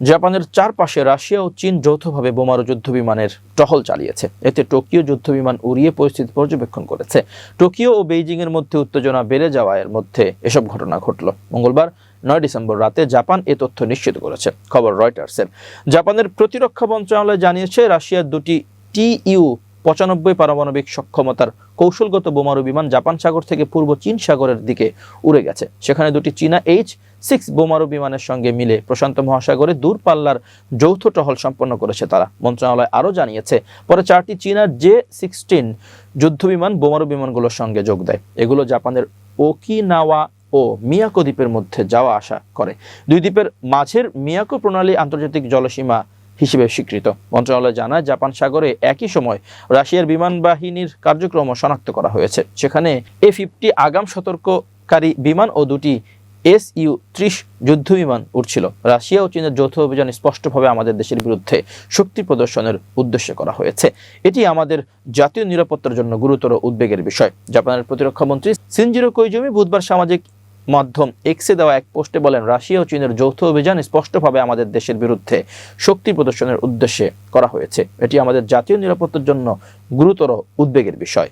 জাপানের চারপাশে রাশিয়া ও চীন যৌথভাবে বোমারু যুদ্ধবিমানের টহল চালিয়েছে। এতে টোকিও যুদ্ধবিমান উড়িয়ে পরিস্থিতি পর্যবেক্ষণ করেছে। টোকিও ও বেইজিং এর মধ্যে উত্তেজনা বেড়ে যাওয়ার মধ্যে এসব ঘটনা ঘটল। মঙ্গলবার 9 ডিসেম্বর রাতে জাপান এ তথ্য নিশ্চিত করেছে, খবর রয়টার্সের। জাপানের প্রতিরক্ষা মন্ত্রণালয় জানিয়েছে, রাশিয়ার দুটি TU-95 পারমাণবিক সক্ষমতার কৌশলগত বোমারু বিমান জাপান সাগর থেকে পূর্ব চীন সাগরের দিকে উড়ে গেছে। সেখানে দুটি চীনা H-6 বোমারু বিমানের সঙ্গে মিলে প্রশান্ত মহাসাগরে দূরপাল্লার যৌথ টহল সম্পন্ন করেছে তারা। মন্ত্রণালয় আরও জানিয়েছে, পরে 4টি চীনা J-16 যুদ্ধবিমান বোমারু বিমানগুলোর সঙ্গে যোগ দেয়। এগুলো জাপানের ওকিনাওয়া ও মিয়াকো দ্বীপের মধ্যে যাওয়া আসা করে। দুই দ্বীপের মাঝের মিয়াকো প্রণালী আন্তর্জাতিক জলসীমা হিসেবে স্বীকৃত। মন্ত্রণালয় জানায়, জাপান সাগরে একই সময় রাশিয়ার বিমান বাহিনীর কার্যক্রম শনাক্ত করা হয়েছে। সেখানে A-50 আগাম সতর্ককারী বিমান ও দুটি Su-30 যুদ্ধবিমান উঠছিল। রাশিয়া ও চীনের যৌথ অভিযান স্পষ্টভাবে আমাদের দেশের বিরুদ্ধে শক্তি প্রদর্শনের উদ্দেশ্যে করা হয়েছে। এটি আমাদের জাতীয় নিরাপত্তার জন্য গুরুতর উদ্বেগের বিষয়। জাপানের প্রতিরক্ষা মন্ত্রী শিনজিরো কোইজুমি বুধবার সামাজিক মাধ্যম এক্সে দেওয়া এক পোস্টে বলেন, রাশিয়া ও চীনের যৌথ অভিযান স্পষ্টভাবে আমাদের দেশের বিরুদ্ধে শক্তি প্রদর্শনের উদ্দেশ্যে করা হয়েছে। এটি আমাদের জাতীয় নিরাপত্তার জন্য গুরুতর উদ্বেগের বিষয়।